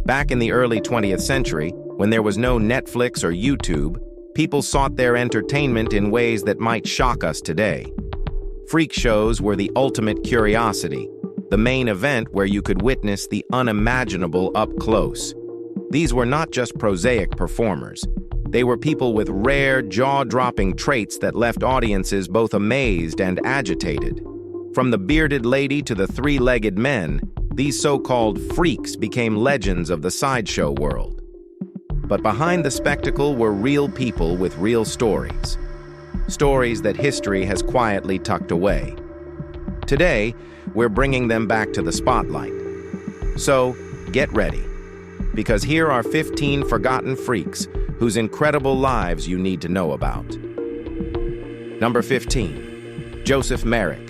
Back in the early 20th century, when there was no Netflix or YouTube, people sought their entertainment in ways that might shock us today. Freak shows were the ultimate curiosity, the main event where you could witness the unimaginable up close. These were not just prosaic performers. They were people with rare, jaw-dropping traits that left audiences both amazed and agitated. From the bearded lady to the three-legged men, these so-called freaks became legends of the sideshow world. But behind the spectacle were real people with real stories. Stories that history has quietly tucked away. Today, we're bringing them back to the spotlight. So, get ready, because here are 15 forgotten freaks whose incredible lives you need to know about. Number 15, Joseph Merrick.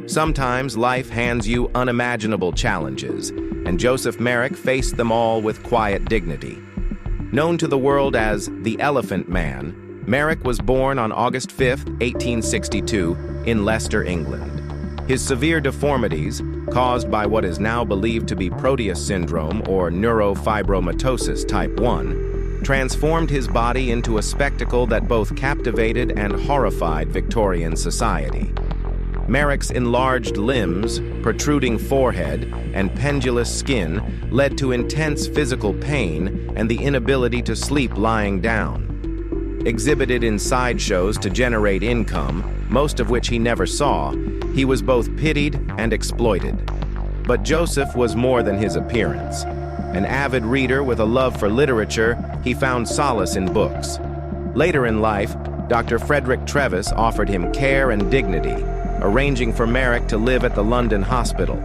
Sometimes life hands you unimaginable challenges, and Joseph Merrick faced them all with quiet dignity. Known to the world as the Elephant Man, Merrick was born on August 5, 1862, in Leicester, England. His severe deformities, caused by what is now believed to be Proteus syndrome or neurofibromatosis type 1, transformed his body into a spectacle that both captivated and horrified Victorian society. Merrick's enlarged limbs, protruding forehead, and pendulous skin led to intense physical pain and the inability to sleep lying down. Exhibited in sideshows to generate income, most of which he never saw, he was both pitied and exploited. But Joseph was more than his appearance. An avid reader with a love for literature, he found solace in books. Later in life, Dr. Frederick Trevis offered him care and dignity, arranging for Merrick to live at the London hospital.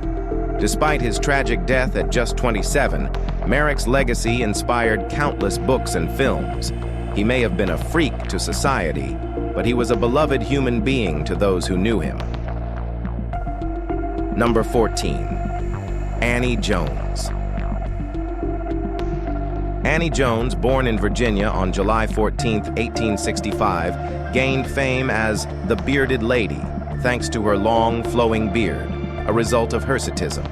Despite his tragic death at just 27, Merrick's legacy inspired countless books and films. He may have been a freak to society, but he was a beloved human being to those who knew him. Number 14, Annie Jones. Annie Jones, born in Virginia on July 14, 1865, gained fame as the Bearded Lady, thanks to her long, flowing beard, a result of hirsutism.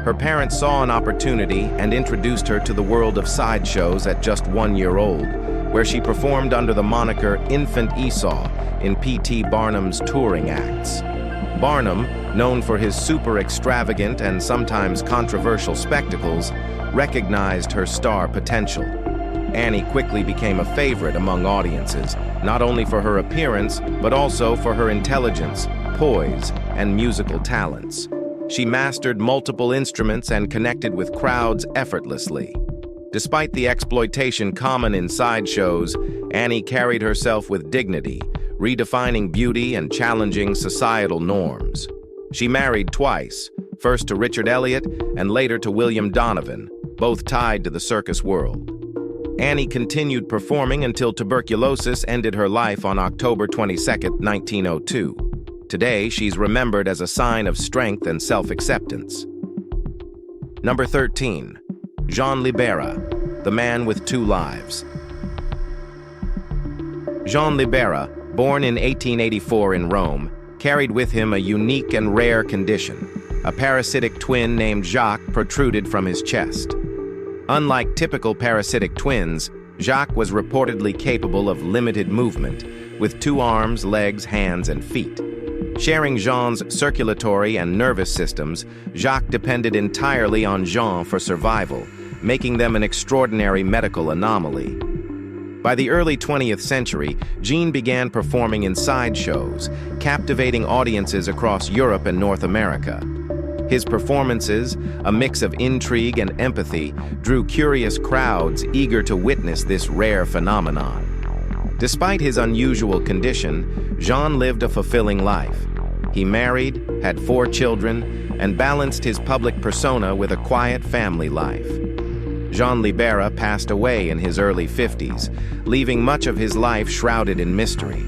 Her parents saw an opportunity and introduced her to the world of sideshows at just 1 year old, where she performed under the moniker Infant Esau in P.T. Barnum's touring acts. Barnum, known for his super extravagant and sometimes controversial spectacles, recognized her star potential. Annie quickly became a favorite among audiences, not only for her appearance, but also for her intelligence, poise, and musical talents. She mastered multiple instruments and connected with crowds effortlessly. Despite the exploitation common in sideshows, Annie carried herself with dignity, redefining beauty and challenging societal norms. She married twice, first to Richard Elliott and later to William Donovan, both tied to the circus world. Annie continued performing until tuberculosis ended her life on October 22, 1902. Today, she's remembered as a sign of strength and self-acceptance. Number 13, Jean Libera, the man with two lives. Jean Libera, born in 1884 in Rome, carried with him a unique and rare condition. A parasitic twin named Jacques protruded from his chest. Unlike typical parasitic twins, Jacques was reportedly capable of limited movement, with 2 arms, legs, hands, and feet. Sharing Jean's circulatory and nervous systems, Jacques depended entirely on Jean for survival, making them an extraordinary medical anomaly. By the early 20th century, Jean began performing in sideshows, captivating audiences across Europe and North America. His performances, a mix of intrigue and empathy, drew curious crowds eager to witness this rare phenomenon. Despite his unusual condition, Jean lived a fulfilling life. He married, had 4 children, and balanced his public persona with a quiet family life. Jean Libera passed away in his early 50s, leaving much of his life shrouded in mystery.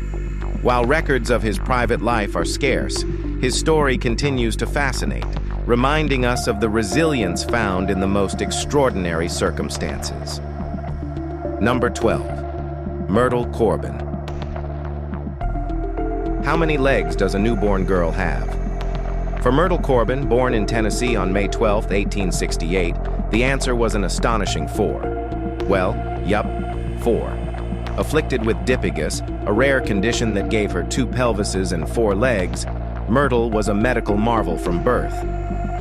While records of his private life are scarce, his story continues to fascinate, reminding us of the resilience found in the most extraordinary circumstances. Number 12, Myrtle Corbin. How many legs does a newborn girl have? For Myrtle Corbin, born in Tennessee on May 12, 1868, the answer was an astonishing 4. Well, yup, 4. Afflicted with dipygus, a rare condition that gave her 2 pelvises and 4 legs, Myrtle was a medical marvel from birth.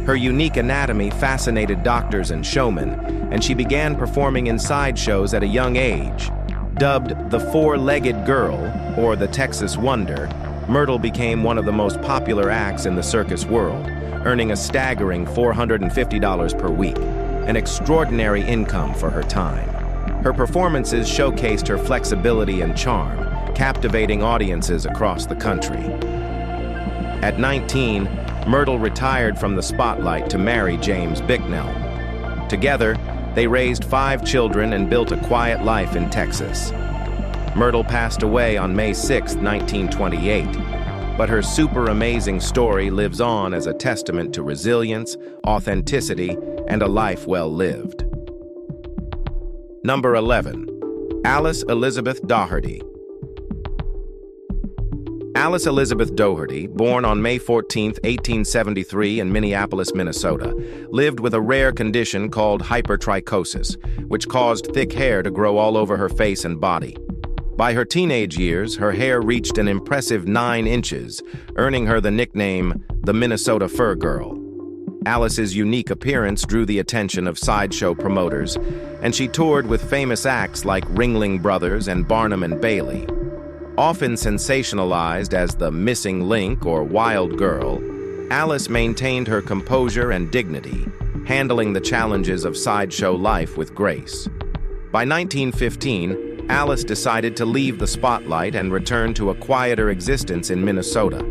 Her unique anatomy fascinated doctors and showmen, and she began performing in sideshows at a young age. Dubbed the Four-Legged Girl, or the Texas Wonder, Myrtle became one of the most popular acts in the circus world, earning a staggering $450 per week, an extraordinary income for her time. Her performances showcased her flexibility and charm, captivating audiences across the country. At 19, Myrtle retired from the spotlight to marry James Bicknell. Together, they raised 5 children and built a quiet life in Texas. Myrtle passed away on May 6, 1928, but her super amazing story lives on as a testament to resilience, authenticity, and a life well lived. Number 11. Alice Elizabeth Doherty. Alice Elizabeth Doherty, born on May 14, 1873 in Minneapolis, Minnesota, lived with a rare condition called hypertrichosis, which caused thick hair to grow all over her face and body. By her teenage years, her hair reached an impressive 9 inches, earning her the nickname the Minnesota Fur Girl. Alice's unique appearance drew the attention of sideshow promoters, and she toured with famous acts like Ringling Brothers and Barnum and Bailey. Often sensationalized as the missing link or wild girl, Alice maintained her composure and dignity, handling the challenges of sideshow life with grace. By 1915, Alice decided to leave the spotlight and return to a quieter existence in Minnesota.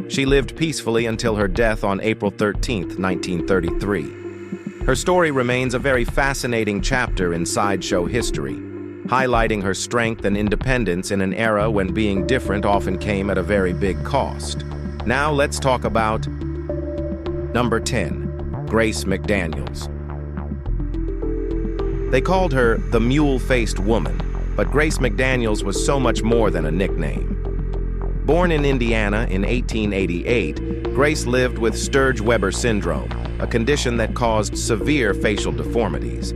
She lived peacefully until her death on April 13, 1933. Her story remains a very fascinating chapter in sideshow history, highlighting her strength and independence in an era when being different often came at a very big cost. Now let's talk about number 10, Grace McDaniels. They called her the mule-faced woman, but Grace McDaniels was so much more than a nickname. Born in Indiana in 1888, Grace lived with Sturge-Weber syndrome, a condition that caused severe facial deformities.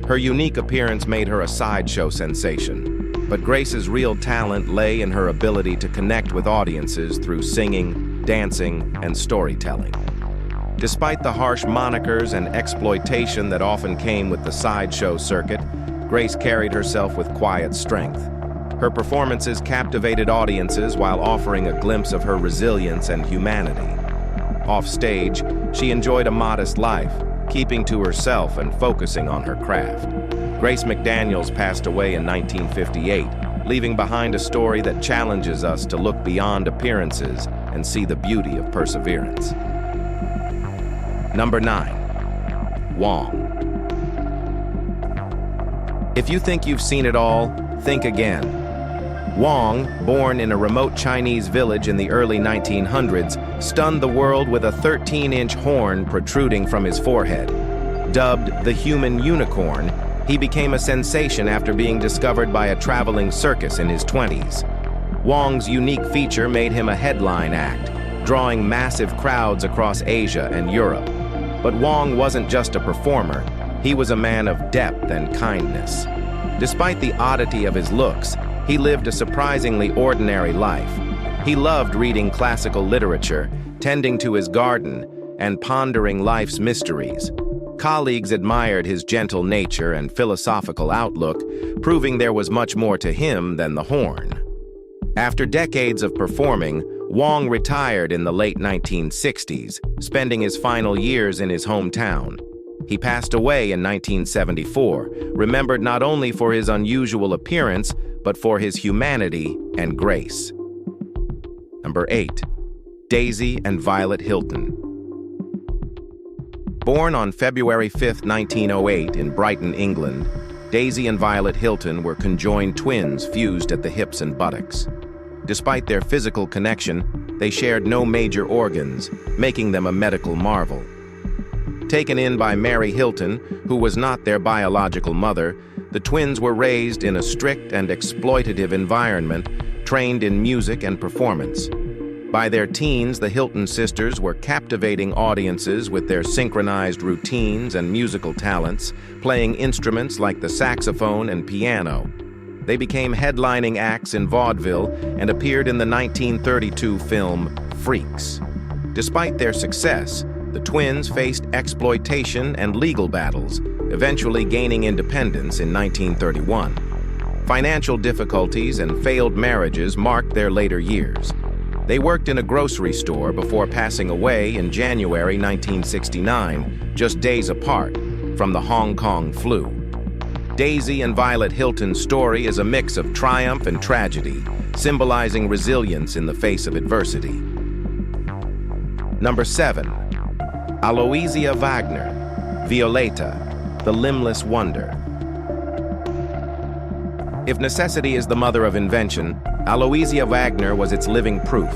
Her unique appearance made her a sideshow sensation, but Grace's real talent lay in her ability to connect with audiences through singing, dancing, and storytelling. Despite the harsh monikers and exploitation that often came with the sideshow circuit, Grace carried herself with quiet strength. Her performances captivated audiences while offering a glimpse of her resilience and humanity. Off stage, she enjoyed a modest life, keeping to herself and focusing on her craft. Grace McDaniels passed away in 1958, leaving behind a story that challenges us to look beyond appearances and see the beauty of perseverance. Number 9. Wong. If you think you've seen it all, think again. Wong, born in a remote Chinese village in the early 1900s, stunned the world with a 13-inch horn protruding from his forehead. Dubbed the human unicorn, he became a sensation after being discovered by a traveling circus in his 20s. Wong's unique feature made him a headline act, drawing massive crowds across Asia and Europe. But Wong wasn't just a performer, he was a man of depth and kindness. Despite the oddity of his looks, he lived a surprisingly ordinary life. He loved reading classical literature, tending to his garden, and pondering life's mysteries. Colleagues admired his gentle nature and philosophical outlook, proving there was much more to him than the horn. After decades of performing, Wong retired in the late 1960s, spending his final years in his hometown. He passed away in 1974, remembered not only for his unusual appearance, but for his humanity and grace. Number 8. Daisy and Violet Hilton. Born on February 5, 1908 in Brighton, England, Daisy and Violet Hilton were conjoined twins fused at the hips and buttocks. Despite their physical connection, they shared no major organs, making them a medical marvel. Taken in by Mary Hilton, who was not their biological mother, the twins were raised in a strict and exploitative environment, trained in music and performance. By their teens, the Hilton sisters were captivating audiences with their synchronized routines and musical talents, playing instruments like the saxophone and piano. They became headlining acts in vaudeville and appeared in the 1932 film Freaks. Despite their success, the twins faced exploitation and legal battles, eventually gaining independence in 1931. Financial difficulties and failed marriages marked their later years. They worked in a grocery store before passing away in January 1969, just days apart from the Hong Kong flu. Daisy and Violet Hilton's story is a mix of triumph and tragedy, symbolizing resilience in the face of adversity. Number 7. Aloysia Wagner, Violetta, the Limbless Wonder. If necessity is the mother of invention, Aloysia Wagner was its living proof.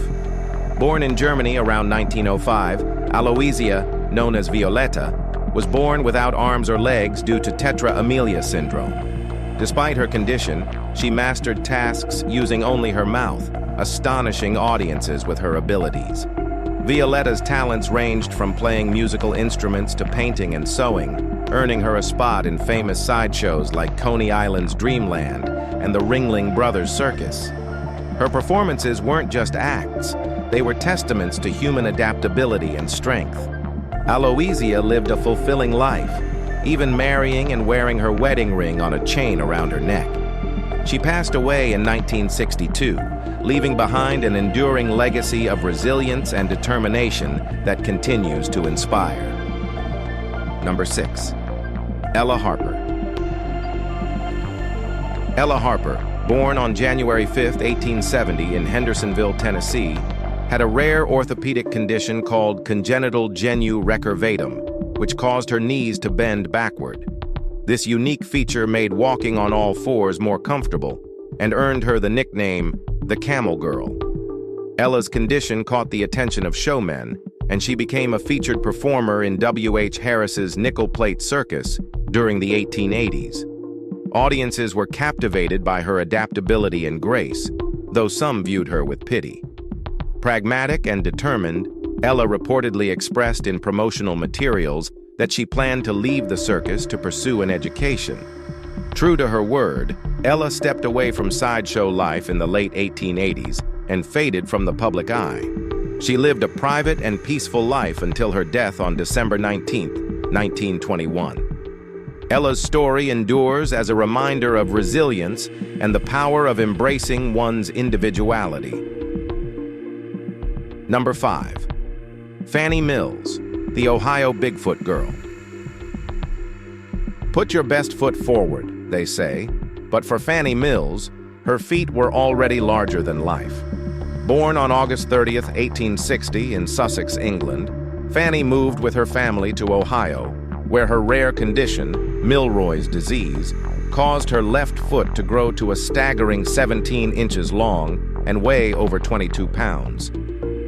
Born in Germany around 1905, Aloysia, known as Violetta, was born without arms or legs due to tetra amelia syndrome. Despite her condition, she mastered tasks using only her mouth, astonishing audiences with her abilities. Violetta's talents ranged from playing musical instruments to painting and sewing, earning her a spot in famous sideshows like Coney Island's Dreamland and the Ringling Brothers Circus. Her performances weren't just acts, they were testaments to human adaptability and strength. Aloysia lived a fulfilling life, even marrying and wearing her wedding ring on a chain around her neck. She passed away in 1962, leaving behind an enduring legacy of resilience and determination that continues to inspire. Number 6. Ella Harper. Ella Harper, born on January 5, 1870 in Hendersonville, Tennessee, had a rare orthopedic condition called congenital genu recurvatum, which caused her knees to bend backward. This unique feature made walking on all fours more comfortable and earned her the nickname the Camel Girl. Ella's condition caught the attention of showmen, and she became a featured performer in W.H. Harris's nickel plate circus during the 1880s. Audiences were captivated by her adaptability and grace, though some viewed her with pity. Pragmatic and determined, Ella reportedly expressed in promotional materials that she planned to leave the circus to pursue an education. True to her word, Ella stepped away from sideshow life in the late 1880s and faded from the public eye. She lived a private and peaceful life until her death on December 19, 1921. Ella's story endures as a reminder of resilience and the power of embracing one's individuality. Number 5. Fannie Mills, the Ohio Bigfoot Girl. Put your best foot forward, they say, but for Fannie Mills, her feet were already larger than life. Born on August 30, 1860 in Sussex, England, Fannie moved with her family to Ohio, where her rare condition, Milroy's disease, caused her left foot to grow to a staggering 17 inches long and weigh over 22 pounds.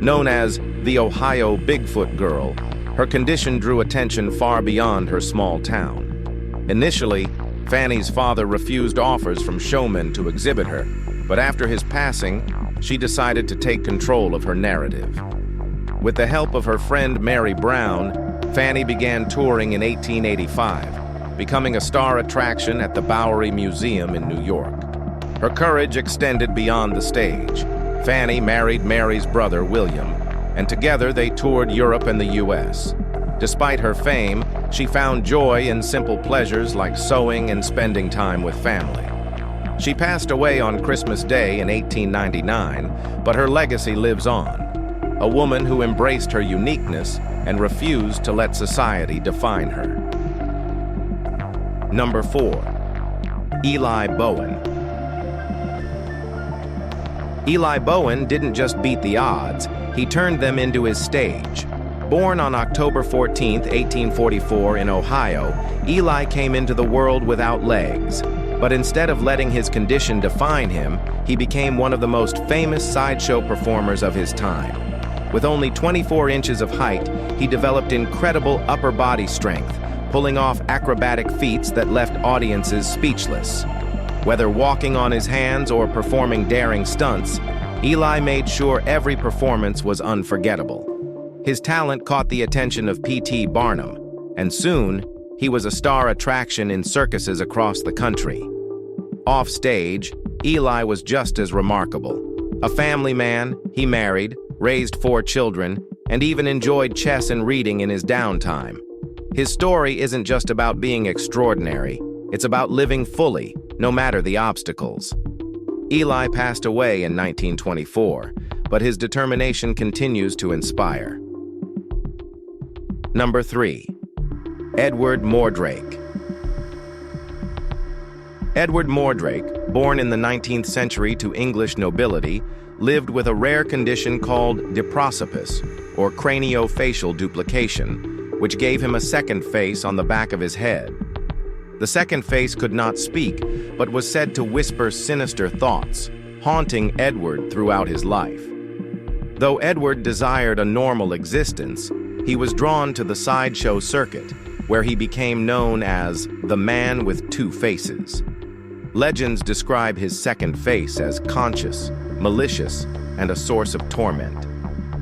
Known as the Ohio Bigfoot Girl, her condition drew attention far beyond her small town. Initially, Fannie's father refused offers from showmen to exhibit her, but after his passing, she decided to take control of her narrative. With the help of her friend Mary Brown, Fannie began touring in 1885, becoming a star attraction at the Bowery Museum in New York. Her courage extended beyond the stage. Fannie married Mary's brother, William, and together they toured Europe and the U.S. Despite her fame, she found joy in simple pleasures like sewing and spending time with family. She passed away on Christmas Day in 1899, but her legacy lives on. A woman who embraced her uniqueness and refused to let society define her. Number 4. Eli Bowen. Eli Bowen didn't just beat the odds, he turned them into his stage. Born on October 14, 1844 in Ohio, Eli came into the world without legs. But instead of letting his condition define him, he became one of the most famous sideshow performers of his time. With only 24 inches of height, he developed incredible upper body strength, pulling off acrobatic feats that left audiences speechless. Whether walking on his hands or performing daring stunts, Eli made sure every performance was unforgettable. His talent caught the attention of P.T. Barnum, and soon, he was a star attraction in circuses across the country. Off stage, Eli was just as remarkable. A family man, he married, raised 4 children, and even enjoyed chess and reading in his downtime. His story isn't just about being extraordinary, it's about living fully, no matter the obstacles. Eli passed away in 1924, but his determination continues to inspire. Number 3. Edward Mordrake. Edward Mordrake, born in the 19th century to English nobility, lived with a rare condition called diprosopis, or craniofacial duplication, which gave him a second face on the back of his head. The second face could not speak, but was said to whisper sinister thoughts, haunting Edward throughout his life. Though Edward desired a normal existence, he was drawn to the sideshow circuit, where he became known as the man with 2 faces. Legends describe his second face as conscious, malicious, and a source of torment.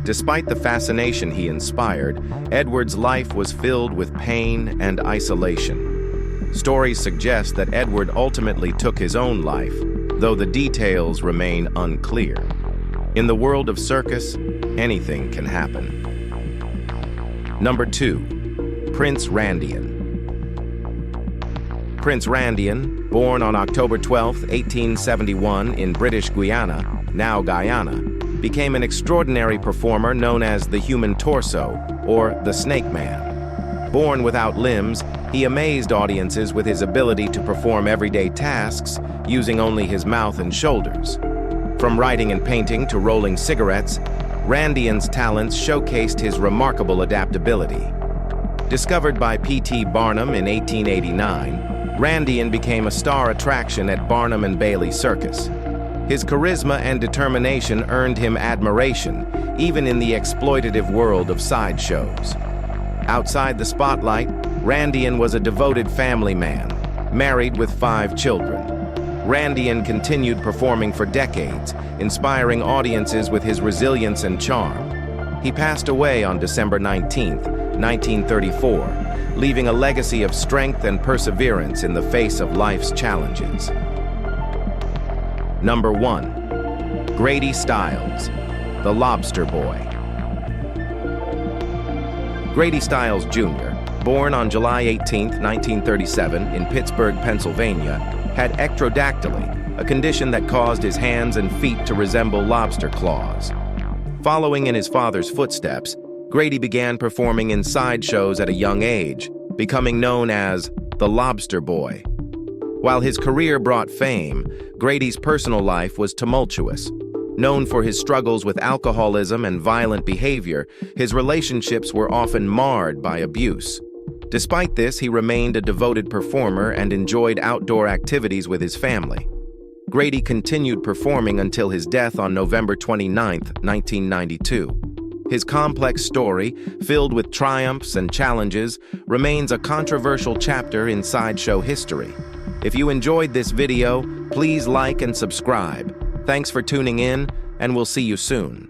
Despite the fascination he inspired, Edward's life was filled with pain and isolation. Stories suggest that Edward ultimately took his own life, though the details remain unclear. In the world of circus, anything can happen. Number 2. Prince Randian. Prince Randian, born on October 12, 1871 in British Guiana, now Guyana, became an extraordinary performer known as the human torso, or the snake man. Born without limbs, he amazed audiences with his ability to perform everyday tasks using only his mouth and shoulders. From writing and painting to rolling cigarettes, Randian's talents showcased his remarkable adaptability. Discovered by P.T. Barnum in 1889, Randian became a star attraction at Barnum and Bailey Circus. His charisma and determination earned him admiration, even in the exploitative world of sideshows. Outside the spotlight, Randian was a devoted family man, married with 5 children. Randian continued performing for decades, inspiring audiences with his resilience and charm. He passed away on December 19, 1934, leaving a legacy of strength and perseverance in the face of life's challenges. Number 1. Grady Stiles, the Lobster Boy. Grady Stiles, Jr., born on July 18, 1937 in Pittsburgh, Pennsylvania, had ectrodactyly, a condition that caused his hands and feet to resemble lobster claws. Following in his father's footsteps, Grady began performing in sideshows at a young age, becoming known as the Lobster Boy. While his career brought fame, Grady's personal life was tumultuous. Known for his struggles with alcoholism and violent behavior, his relationships were often marred by abuse. Despite this, he remained a devoted performer and enjoyed outdoor activities with his family. Grady continued performing until his death on November 29, 1992. His complex story, filled with triumphs and challenges, remains a controversial chapter in sideshow history. If you enjoyed this video, please like and subscribe. Thanks for tuning in, and we'll see you soon.